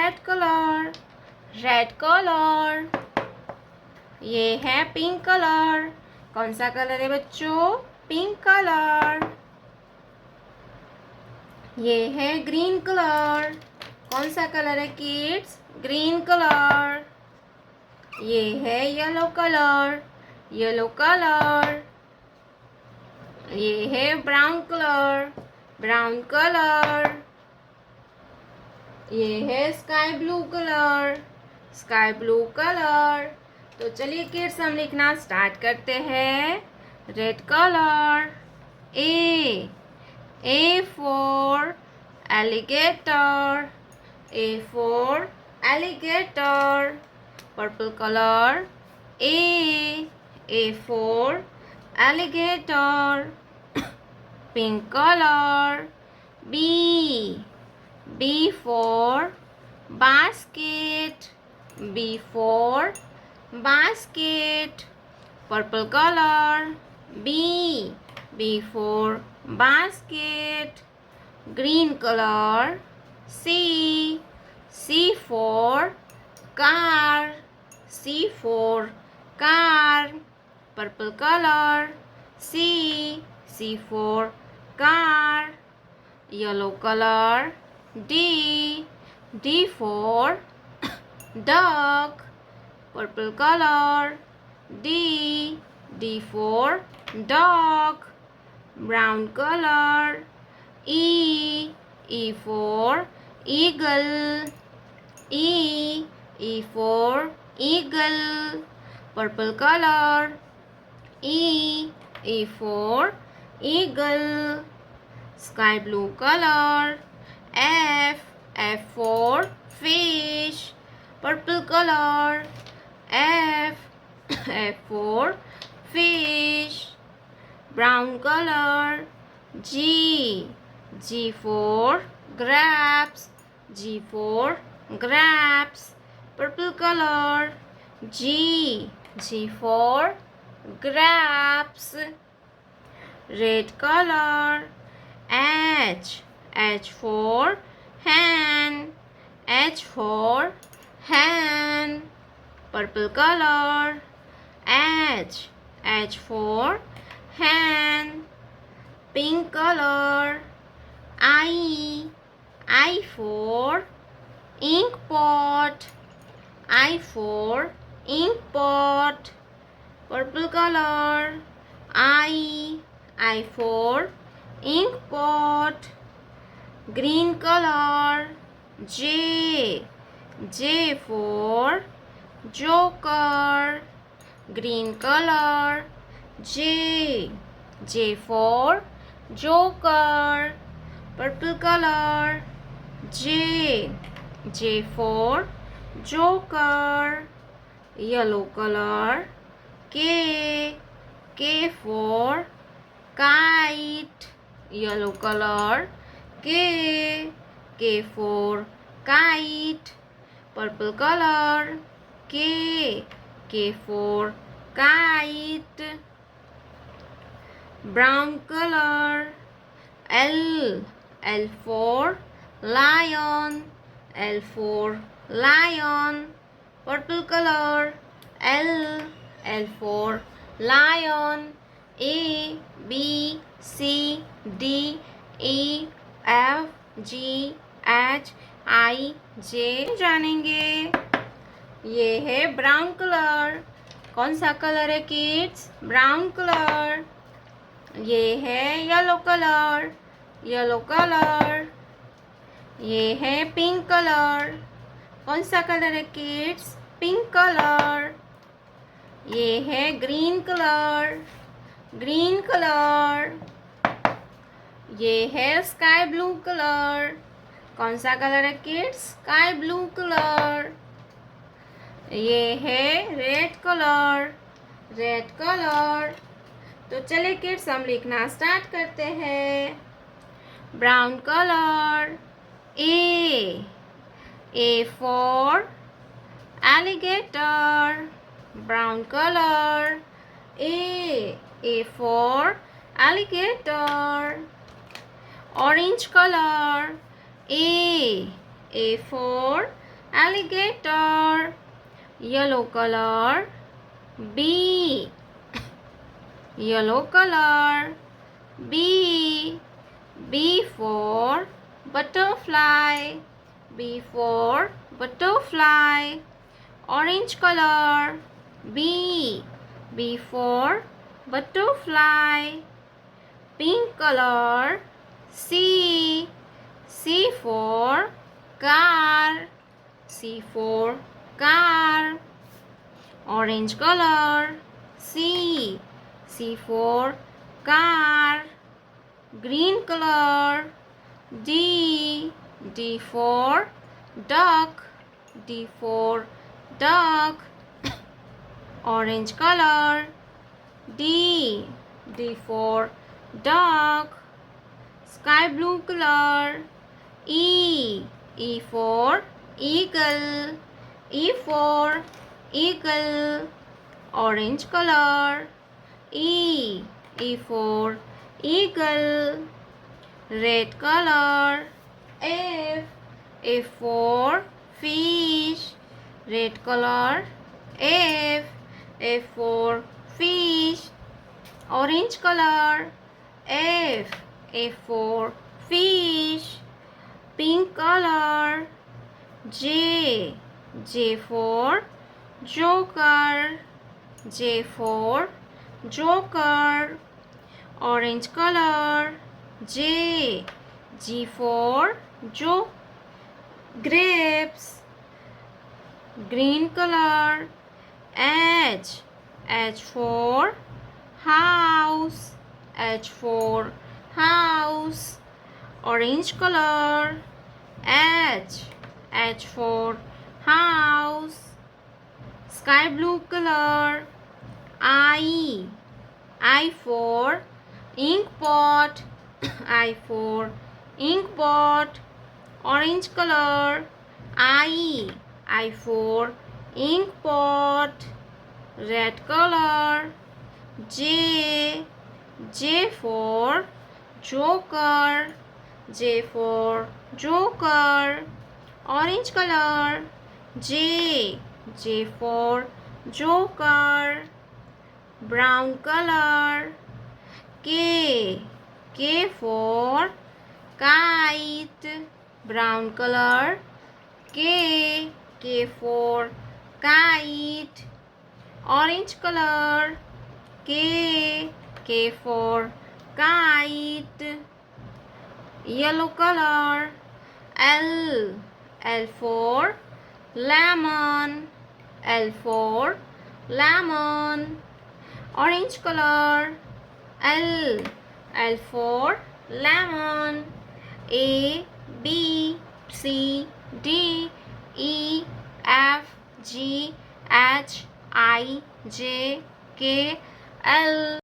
Red colour, red colour. ये है pink colour. कौन सा कलर है बच्चों? Pink colour. ये है ग्रीन कलर। कौन सा कलर है किड्स? Green colour. ये है येलो कलर, येलो कलर। ये है ब्राउन कलर, ब्राउन कलर। ये है sky blue colour, sky blue colour. तो चलिए किड्स हम लिखना स्टार्ट करते हैं। Red colour, A for alligator, A for alligator. Purple colour, A for alligator. Pink colour, B for basket, B for basket. Purple color, B for basket. Green color, C for car, C for car. Purple color, C for car. Yellow color, D for duck. Purple color, D for dog. Brown color, E for eagle, E for eagle. Purple color, E for eagle. Sky blue color, F for fish. Purple color, F for fish. Brown color, G for grapes, G for grapes. Purple color, G for grapes. Red color, H for hen, H for hen. Purple color, H for hen. Pink color, I for ink pot, I for ink pot. Purple color, I for ink pot. Green color, J for joker. Green color, J for joker. Purple color, J for joker. Yellow color, K for kite. Yellow color, K for kite. Purple color, K for kite. Brown color, L for lion, L for lion. Purple color, L for lion. A B C D E F G H I J जानेंगे। ये है brown colour. कौन सा colour है kids? Brown colour. ये है yellow colour, yellow colour. ये है पिंक कलर। कौन सा कलर है किड्स? Pink colour. ये है ग्रीन कलर, ग्रीन कलर। ये है स्काई ब्लू कलर। कौन सा कलर है किड्स? Sky blue colour. ये है रेड कलर, रेड कलर। तो चलिए किड्स हम लिखना स्टार्ट करते हैं। Brown colour, A for alligator. Brown colour, A for alligator. Orange color, A for alligator. Yellow color, B. Yellow color, B. B for butterfly. B for butterfly. Orange color, B. B for butterfly. Pink color, C. C for car. C for car. Orange color, C. C for car. Green color, D. D for duck. D for duck. Orange color, D. D for duck. Sky blue color, E. E for eagle. E for eagle. Orange color, E. E for eagle. Red color, F. F for fish. Red color, F. F for fish. Orange color, F. F for fish. Pink color, J. J for joker. J for joker. Orange color, J. G for grapes. Green color, H. H for house. H for house. Orange color, H. H for house. Sky blue color, I. I for ink pot. I for ink pot. Orange color, I. I for ink pot. Red color, J. J for joker. J for joker. Orange color, J. J for joker. Brown color, K. K for kite. Brown color, K. K for kite. Orange color, K. K for kite. Yellow color, L. L for lemon. L for lemon. Orange color, L. L for lemon. A, B, C, D, E, F, G, H, I, J, K, L.